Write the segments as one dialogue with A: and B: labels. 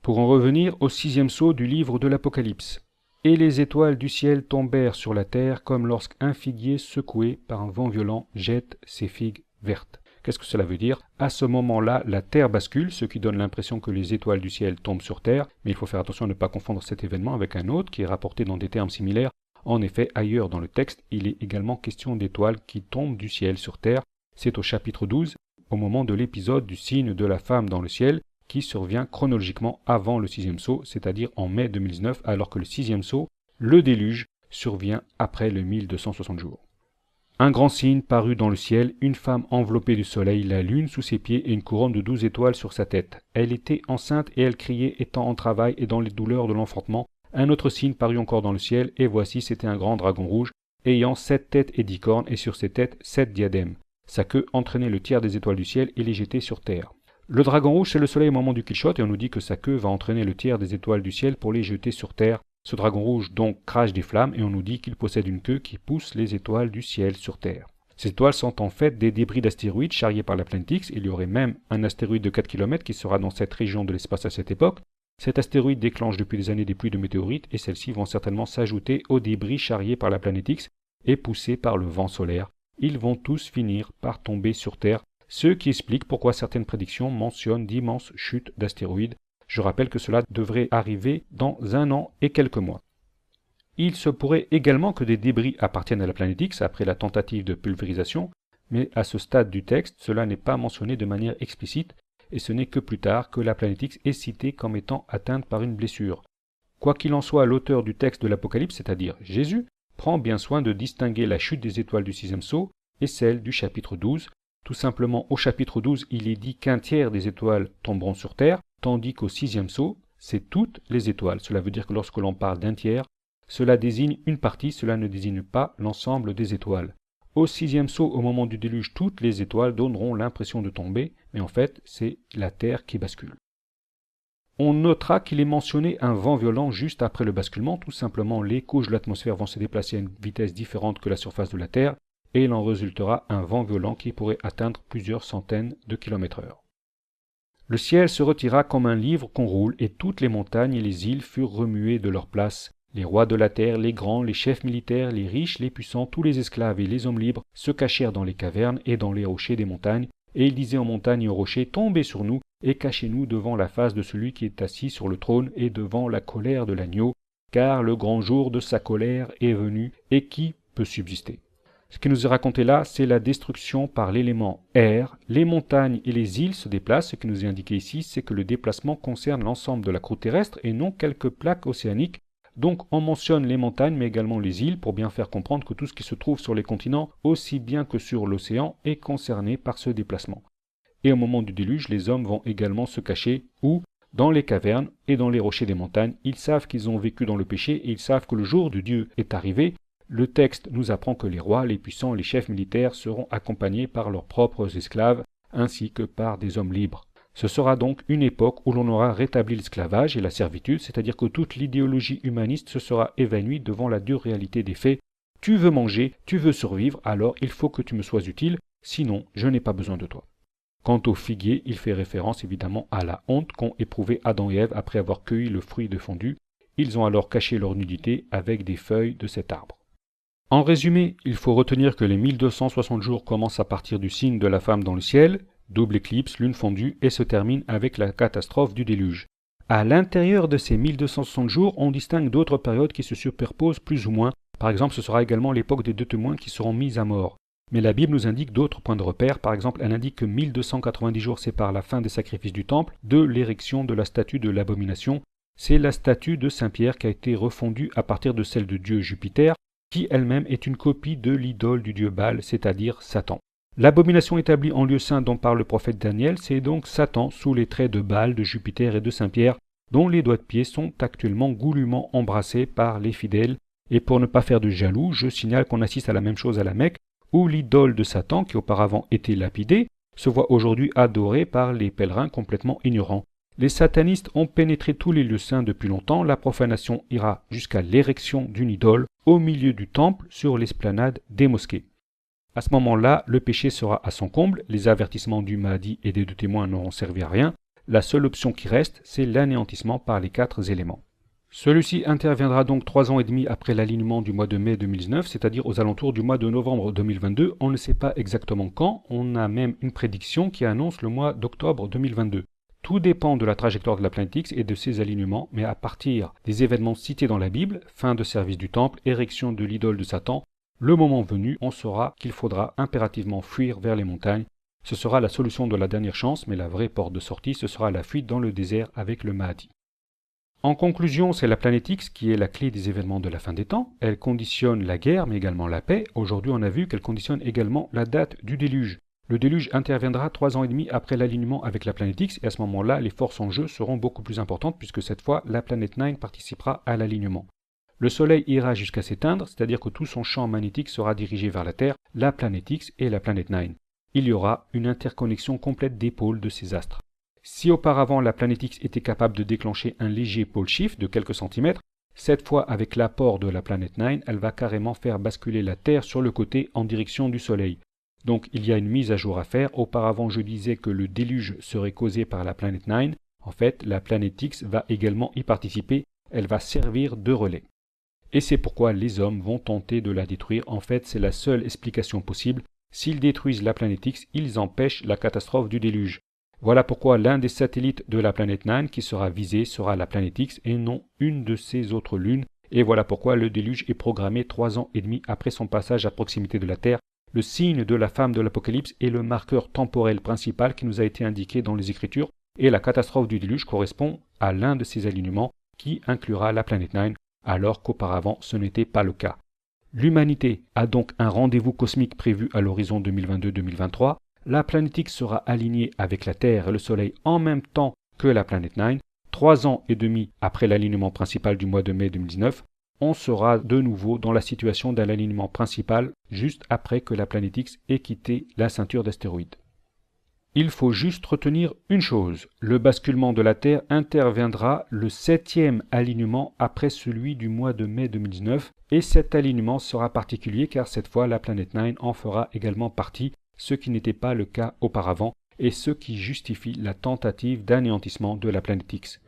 A: Pour en revenir au 6e sceau du livre de l'Apocalypse. Et les étoiles du ciel tombèrent sur la terre comme lorsqu'un figuier secoué par un vent violent jette ses figues vertes. Qu'est-ce que cela veut dire? À ce moment-là, la terre bascule, ce qui donne l'impression que les étoiles du ciel tombent sur terre, mais il faut faire attention à ne pas confondre cet événement avec un autre qui est rapporté dans des termes similaires. En effet, ailleurs dans le texte, il est également question d'étoiles qui tombent du ciel sur terre. C'est au chapitre 12, au moment de l'épisode du signe de la femme dans le ciel, qui survient chronologiquement avant le 6e sceau, c'est-à-dire en mai 2019, alors que le 6e sceau, le déluge, survient après le 1260 jours. Un grand signe parut dans le ciel, une femme enveloppée du soleil, la lune sous ses pieds et une couronne de 12 étoiles sur sa tête. Elle était enceinte et elle criait, étant en travail et dans les douleurs de l'enfantement. Un autre signe parut encore dans le ciel, et voici c'était un grand dragon rouge, ayant 7 têtes et 10 cornes, et sur ses têtes 7 diadèmes. Sa queue entraînait le tiers des étoiles du ciel et les jetait sur terre. Le dragon rouge, c'est le soleil au moment du Kishot, et on nous dit que sa queue va entraîner le tiers des étoiles du ciel pour les jeter sur terre. Ce dragon rouge donc crache des flammes, et on nous dit qu'il possède une queue qui pousse les étoiles du ciel sur terre. Ces étoiles sont en fait des débris d'astéroïdes charriés par la planète X. Il y aurait même un astéroïde de 4 km qui sera dans cette région de l'espace à cette époque. Cet astéroïde déclenche depuis des années des pluies de météorites, et celles-ci vont certainement s'ajouter aux débris charriés par la planète X et poussés par le vent solaire. Ils vont tous finir par tomber sur Terre, ce qui explique pourquoi certaines prédictions mentionnent d'immenses chutes d'astéroïdes. Je rappelle que cela devrait arriver dans 1 an et quelques mois. Il se pourrait également que des débris appartiennent à la planète X après la tentative de pulvérisation, mais à ce stade du texte, cela n'est pas mentionné de manière explicite, et ce n'est que plus tard que la planète X est citée comme étant atteinte par une blessure. Quoi qu'il en soit, l'auteur du texte de l'Apocalypse, c'est-à-dire Jésus, prend bien soin de distinguer la chute des étoiles du 6e sceau et celle du chapitre 12. Tout simplement, au chapitre 12, il est dit qu'un tiers des étoiles tomberont sur terre, tandis qu'au 6e sceau, c'est toutes les étoiles. Cela veut dire que lorsque l'on parle d'un tiers, cela désigne une partie, cela ne désigne pas l'ensemble des étoiles. Au 6e sceau, au moment du déluge, toutes les étoiles donneront l'impression de tomber, mais en fait, c'est la Terre qui bascule. On notera qu'il est mentionné un vent violent juste après le basculement. Tout simplement, les couches de l'atmosphère vont se déplacer à une vitesse différente que la surface de la Terre, et il en résultera un vent violent qui pourrait atteindre plusieurs centaines de km/h. Le ciel se retira comme un livre qu'on roule, et toutes les montagnes et les îles furent remuées de leur place. Les rois de la terre, les grands, les chefs militaires, les riches, les puissants, tous les esclaves et les hommes libres se cachèrent dans les cavernes et dans les rochers des montagnes, et ils disaient aux montagnes et aux rochers, tombez sur nous et cachez-nous devant la face de celui qui est assis sur le trône et devant la colère de l'agneau, car le grand jour de sa colère est venu, et qui peut subsister? Ce qui nous est raconté là, c'est la destruction par l'élément air. Les montagnes et les îles se déplacent. Ce qui nous est indiqué ici, c'est que le déplacement concerne l'ensemble de la croûte terrestre et non quelques plaques océaniques. Donc on mentionne les montagnes mais également les îles pour bien faire comprendre que tout ce qui se trouve sur les continents aussi bien que sur l'océan est concerné par ce déplacement. Et au moment du déluge, les hommes vont également se cacher où? Dans les cavernes et dans les rochers des montagnes. Ils savent qu'ils ont vécu dans le péché et ils savent que le jour de Dieu est arrivé. Le texte nous apprend que les rois, les puissants, les chefs militaires seront accompagnés par leurs propres esclaves ainsi que par des hommes libres. Ce sera donc une époque où l'on aura rétabli l'esclavage et la servitude, c'est-à-dire que toute l'idéologie humaniste se sera évanouie devant la dure réalité des faits. Tu veux manger, tu veux survivre, alors il faut que tu me sois utile, sinon je n'ai pas besoin de toi. Quant au figuier, il fait référence évidemment à la honte qu'ont éprouvé Adam et Ève après avoir cueilli le fruit défendu. Ils ont alors caché leur nudité avec des feuilles de cet arbre. En résumé, il faut retenir que les 1260 jours commencent à partir du signe de la femme dans le ciel, double éclipse, lune fondue, et se terminent avec la catastrophe du déluge. À l'intérieur de ces 1260 jours, on distingue d'autres périodes qui se superposent plus ou moins. Par exemple, ce sera également l'époque des 2 témoins qui seront mis à mort. Mais la Bible nous indique d'autres points de repère. Par exemple, elle indique que 1290 jours séparent la fin des sacrifices du temple de l'érection de la statue de l'abomination. C'est la statue de Saint-Pierre qui a été refondue à partir de celle de Dieu Jupiter, qui elle-même est une copie de l'idole du dieu Baal, c'est-à-dire Satan. L'abomination établie en lieu saint dont parle le prophète Daniel, c'est donc Satan sous les traits de Baal, de Jupiter et de Saint-Pierre, dont les doigts de pied sont actuellement goulûment embrassés par les fidèles. Et pour ne pas faire de jaloux, je signale qu'on assiste à la même chose à la Mecque, où l'idole de Satan, qui auparavant était lapidée, se voit aujourd'hui adorée par les pèlerins complètement ignorants. Les satanistes ont pénétré tous les lieux saints depuis longtemps, la profanation ira jusqu'à l'érection d'une idole au milieu du temple sur l'esplanade des mosquées. À ce moment-là, le péché sera à son comble, les avertissements du Mahdi et des 2 témoins n'auront servi à rien, La seule option qui reste, c'est l'anéantissement par les 4 éléments. Celui-ci interviendra donc 3 ans et demi après l'alignement du mois de mai 2019, c'est-à-dire aux alentours du mois de novembre 2022. On ne sait pas exactement quand, on a même une prédiction qui annonce le mois d'octobre 2022. Tout dépend de la trajectoire de la planète X et de ses alignements, mais à partir des événements cités dans la Bible, fin de service du temple, érection de l'idole de Satan, le moment venu, on saura qu'il faudra impérativement fuir vers les montagnes. Ce sera la solution de la dernière chance, mais la vraie porte de sortie, ce sera la fuite dans le désert avec le Mahdi. En conclusion, c'est la planète X qui est la clé des événements de la fin des temps. Elle conditionne la guerre, mais également la paix. Aujourd'hui, on a vu qu'elle conditionne également la date du déluge. Le déluge interviendra 3 ans et demi après l'alignement avec la planète X, et à ce moment-là, les forces en jeu seront beaucoup plus importantes, puisque cette fois, la planète Nine participera à l'alignement. Le Soleil ira jusqu'à s'éteindre, c'est-à-dire que tout son champ magnétique sera dirigé vers la Terre, la planète X et la planète Nine. Il y aura une interconnexion complète des pôles de ces astres. Si auparavant la planète X était capable de déclencher un léger pôle shift de quelques centimètres, cette fois avec l'apport de la planète Nine, elle va carrément faire basculer la Terre sur le côté en direction du Soleil. Donc il y a une mise à jour à faire. Auparavant je disais que le déluge serait causé par la planète Nine. En fait, la planète X va également y participer, elle va servir de relais. Et c'est pourquoi les hommes vont tenter de la détruire. En fait, c'est la seule explication possible. S'ils détruisent la planète X, ils empêchent la catastrophe du déluge. Voilà pourquoi l'un des satellites de la planète Nine qui sera visé sera la planète X et non une de ses autres lunes. Et voilà pourquoi le déluge est programmé 3 ans et demi après son passage à proximité de la Terre. Le signe de la femme de l'Apocalypse est le marqueur temporel principal qui nous a été indiqué dans les Écritures, et la catastrophe du déluge correspond à l'un de ces alignements qui inclura la planète Nine, alors qu'auparavant ce n'était pas le cas. L'humanité a donc un rendez-vous cosmique prévu à l'horizon 2022-2023. La planète X sera alignée avec la Terre et le Soleil en même temps que la planète Nine. 3 ans et demi après l'alignement principal du mois de mai 2019, on sera de nouveau dans la situation d'un alignement principal juste après que la planète X ait quitté la ceinture d'astéroïdes. Il faut juste retenir une chose, le basculement de la Terre interviendra le 7e alignement après celui du mois de mai 2019 et cet alignement sera particulier car cette fois la planète Nine en fera également partie, ce qui n'était pas le cas auparavant et ce qui justifie la tentative d'anéantissement de la planète X.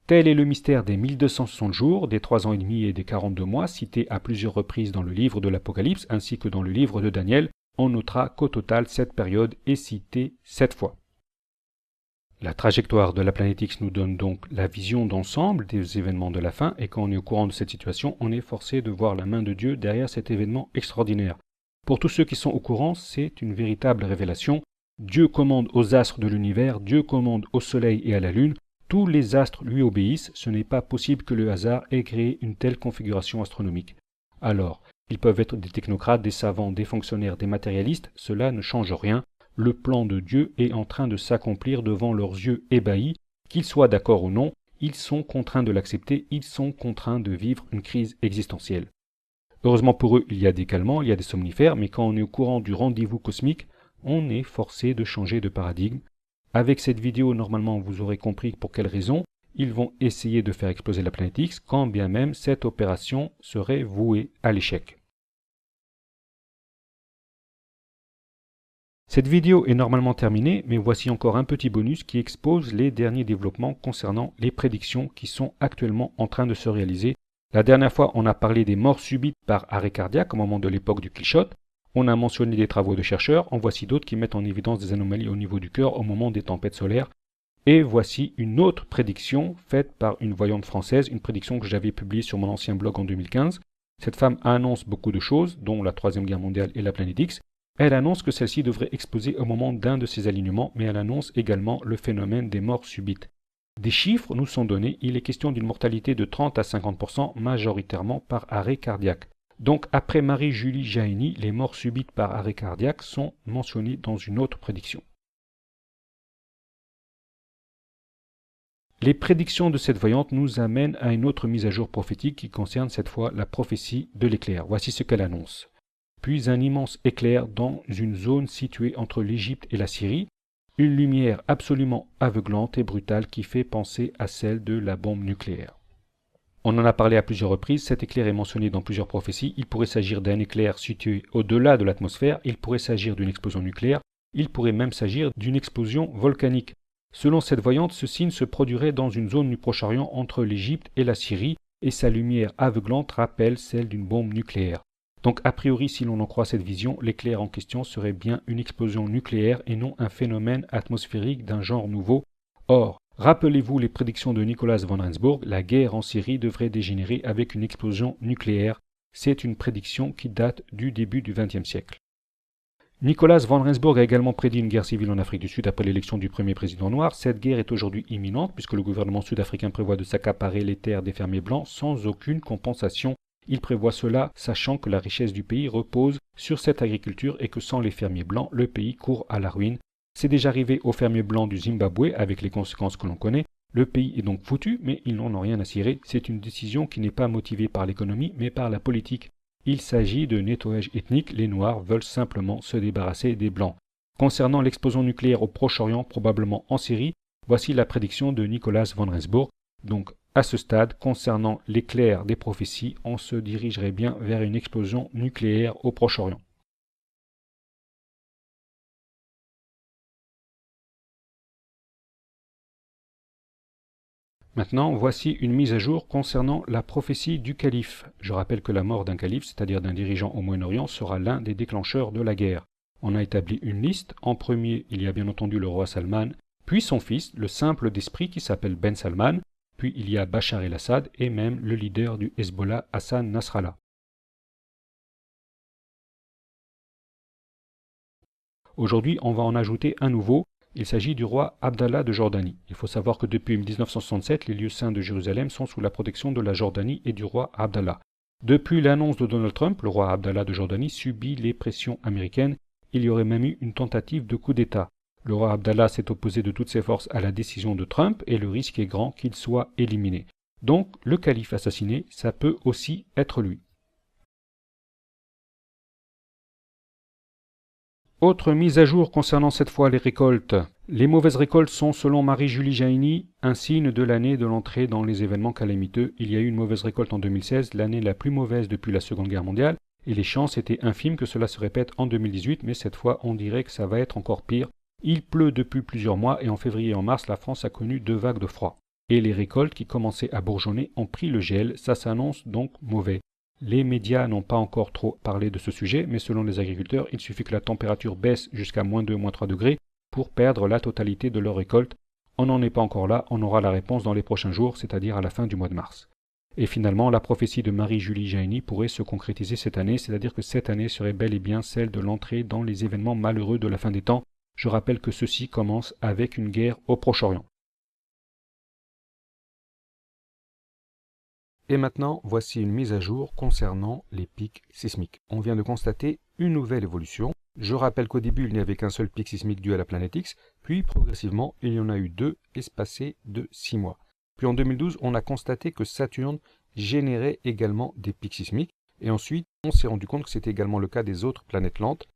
A: Tel est le mystère des 1260 jours, des 3 ans et demi et des 42 mois cités à plusieurs reprises dans le livre de l'Apocalypse ainsi que dans le livre de Daniel. On notera qu'au total cette période est citée 7 fois. La trajectoire de la planète X nous donne donc la vision d'ensemble des événements de la fin et quand on est au courant de cette situation, on est forcé de voir la main de Dieu derrière cet événement extraordinaire. Pour tous ceux qui sont au courant, c'est une véritable révélation. Dieu commande aux astres de l'univers, Dieu commande au soleil et à la lune. Tous les astres lui obéissent, ce n'est pas possible que le hasard ait créé une telle configuration astronomique. Alors, ils peuvent être des technocrates, des savants, des fonctionnaires, des matérialistes, cela ne change rien. Le plan de Dieu est en train de s'accomplir devant leurs yeux ébahis. Qu'ils soient d'accord ou non, ils sont contraints de l'accepter, ils sont contraints de vivre une crise existentielle. Heureusement pour eux, il y a des calmants, il y a des somnifères, mais quand on est au courant du rendez-vous cosmique, on est forcé de changer de paradigme. Avec cette vidéo, normalement, vous aurez compris pour quelles raisons ils vont essayer de faire exploser la planète X, quand bien même cette opération serait vouée à l'échec. Cette vidéo est normalement terminée, mais voici encore un petit bonus qui expose les derniers développements concernant les prédictions qui sont actuellement en train de se réaliser. La dernière fois, on a parlé des morts subites par arrêt cardiaque au moment de l'époque du Killshot. On a mentionné des travaux de chercheurs, en voici d'autres qui mettent en évidence des anomalies au niveau du cœur au moment des tempêtes solaires. Et voici une autre prédiction faite par une voyante française, une prédiction que j'avais publiée sur mon ancien blog en 2015. Cette femme annonce beaucoup de choses, dont la Troisième Guerre mondiale et la planète X. Elle annonce que celle-ci devrait exploser au moment d'un de ses alignements, mais elle annonce également le phénomène des morts subites. Des chiffres nous sont donnés, il est question d'une mortalité de 30 à 50% majoritairement par arrêt cardiaque. Donc après Marie-Julie Jahenny, les morts subites par arrêt cardiaque sont mentionnées dans une autre prédiction. Les prédictions de cette voyante nous amènent à une autre mise à jour prophétique qui concerne cette fois la prophétie de l'éclair. Voici ce qu'elle annonce. Puis un immense éclair dans une zone située entre l'Égypte et la Syrie, une lumière absolument aveuglante et brutale qui fait penser à celle de la bombe nucléaire. On en a parlé à plusieurs reprises, cet éclair est mentionné dans plusieurs prophéties, il pourrait s'agir d'un éclair situé au-delà de l'atmosphère, il pourrait s'agir d'une explosion nucléaire, il pourrait même s'agir d'une explosion volcanique. Selon cette voyante, ce signe se produirait dans une zone du Proche-Orient entre l'Égypte et la Syrie, et sa lumière aveuglante rappelle celle d'une bombe nucléaire. Donc a priori, si l'on en croit cette vision, l'éclair en question serait bien une explosion nucléaire et non un phénomène atmosphérique d'un genre nouveau. Or, rappelez-vous les prédictions de Nicolas von Rensburg, la guerre en Syrie devrait dégénérer avec une explosion nucléaire. C'est une prédiction qui date du début du XXe siècle. Nicolas von Rensburg a également prédit une guerre civile en Afrique du Sud après l'élection du premier président noir. Cette guerre est aujourd'hui imminente puisque le gouvernement sud-africain prévoit de s'accaparer les terres des fermiers blancs sans aucune compensation. Il prévoit cela sachant que la richesse du pays repose sur cette agriculture et que sans les fermiers blancs, le pays court à la ruine. C'est déjà arrivé aux fermiers blancs du Zimbabwe avec les conséquences que l'on connaît. Le pays est donc foutu, mais ils n'en ont rien à cirer. C'est une décision qui n'est pas motivée par l'économie, mais par la politique. Il s'agit de nettoyage ethnique, les Noirs veulent simplement se débarrasser des Blancs. Concernant l'explosion nucléaire au Proche-Orient, probablement en Syrie, voici la prédiction de Nicolas von Rensburg. Donc, à ce stade, concernant l'éclair des prophéties, on se dirigerait bien vers une explosion nucléaire au Proche-Orient. Maintenant, voici une mise à jour concernant la prophétie du calife. Je rappelle que la mort d'un calife, c'est-à-dire d'un dirigeant au Moyen-Orient, sera l'un des déclencheurs de la guerre. On a établi une liste. En premier, il y a bien entendu le roi Salman, puis son fils, le simple d'esprit qui s'appelle Ben Salman, puis il y a Bachar el-Assad et même le leader du Hezbollah, Hassan Nasrallah. Aujourd'hui, on va en ajouter un nouveau. Il s'agit du roi Abdallah de Jordanie. Il faut savoir que depuis 1967, les lieux saints de Jérusalem sont sous la protection de la Jordanie et du roi Abdallah. Depuis l'annonce de Donald Trump, le roi Abdallah de Jordanie subit les pressions américaines. Il y aurait même eu une tentative de coup d'État. Le roi Abdallah s'est opposé de toutes ses forces à la décision de Trump et le risque est grand qu'il soit éliminé. Donc, le calife assassiné, ça peut aussi être lui. Autre mise à jour concernant cette fois les récoltes. Les mauvaises récoltes sont, selon Marie-Julie Jaini, un signe de l'année de l'entrée dans les événements calamiteux. Il y a eu une mauvaise récolte en 2016, l'année la plus mauvaise depuis la Seconde Guerre mondiale, et les chances étaient infimes que cela se répète en 2018, mais cette fois on dirait que ça va être encore pire. Il pleut depuis plusieurs mois et en février et en mars, la France a connu 2 vagues de froid. Et les récoltes qui commençaient à bourgeonner ont pris le gel, ça s'annonce donc mauvais. Les médias n'ont pas encore trop parlé de ce sujet, mais selon les agriculteurs, il suffit que la température baisse jusqu'à -2, -3 degrés pour perdre la totalité de leur récolte. On n'en est pas encore là, on aura la réponse dans les prochains jours, c'est-à-dire à la fin du mois de mars. Et finalement, la prophétie de Marie-Julie Jaini pourrait se concrétiser cette année, c'est-à-dire que cette année serait bel et bien celle de l'entrée dans les événements malheureux de la fin des temps. Je rappelle que ceci commence avec une guerre au Proche-Orient. Et maintenant, voici une mise à jour concernant les pics sismiques. On vient de constater une nouvelle évolution. Je rappelle qu'au début, il n'y avait qu'un seul pic sismique dû à la planète X, puis progressivement, il y en a eu 2 espacés de 6 mois. Puis en 2012, on a constaté que Saturne générait également des pics sismiques, et ensuite, on s'est rendu compte que c'était également le cas des autres planètes lentes,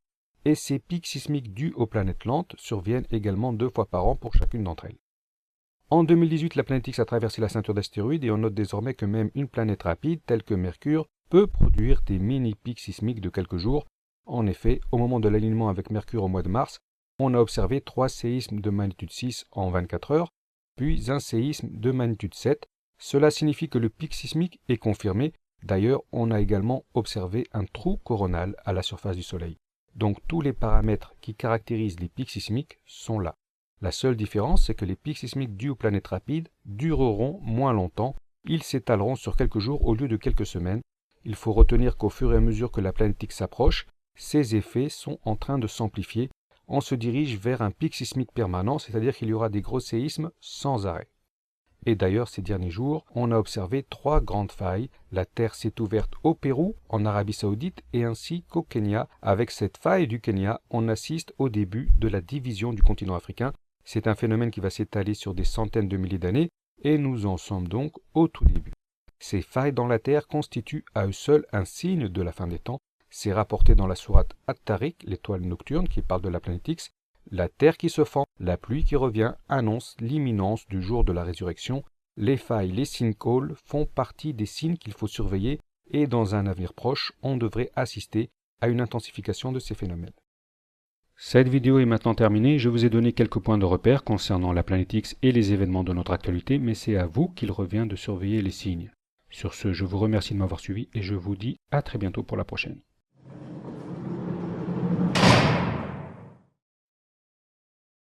A: et ces pics sismiques dus aux planètes lentes surviennent également 2 fois par an pour chacune d'entre elles. En 2018, la planète X a traversé la ceinture d'astéroïdes et on note désormais que même une planète rapide, telle que Mercure, peut produire des mini-pics sismiques de quelques jours. En effet, au moment de l'alignement avec Mercure au mois de mars, on a observé 3 séismes de magnitude 6 en 24 heures, puis un séisme de magnitude 7. Cela signifie que le pic sismique est confirmé. D'ailleurs, on a également observé un trou coronal à la surface du Soleil. Donc tous les paramètres qui caractérisent les pics sismiques sont là. La seule différence, c'est que les pics sismiques dus aux planètes rapides dureront moins longtemps. Ils s'étaleront sur quelques jours au lieu de quelques semaines. Il faut retenir qu'au fur et à mesure que la planète X s'approche, ces effets sont en train de s'amplifier. On se dirige vers un pic sismique permanent, c'est-à-dire qu'il y aura des gros séismes sans arrêt. Et d'ailleurs, ces derniers jours, on a observé 3 grandes failles. La Terre s'est ouverte au Pérou, en Arabie Saoudite et ainsi qu'au Kenya. Avec cette faille du Kenya, on assiste au début de la division du continent africain. C'est un phénomène qui va s'étaler sur des centaines de milliers d'années et nous en sommes donc au tout début. Ces failles dans la Terre constituent à eux seuls un signe de la fin des temps. C'est rapporté dans la sourate At-Tariq, l'étoile nocturne qui parle de la planète X. La terre qui se fend, la pluie qui revient annonce l'imminence du jour de la résurrection. Les failles, les sinkholes font partie des signes qu'il faut surveiller et dans un avenir proche, on devrait assister à une intensification de ces phénomènes. Cette vidéo est maintenant terminée. Je vous ai donné quelques points de repère concernant la planète X et les événements de notre actualité, mais c'est à vous qu'il revient de surveiller les signes. Sur ce, je vous remercie de m'avoir suivi et je vous dis à très bientôt pour la prochaine.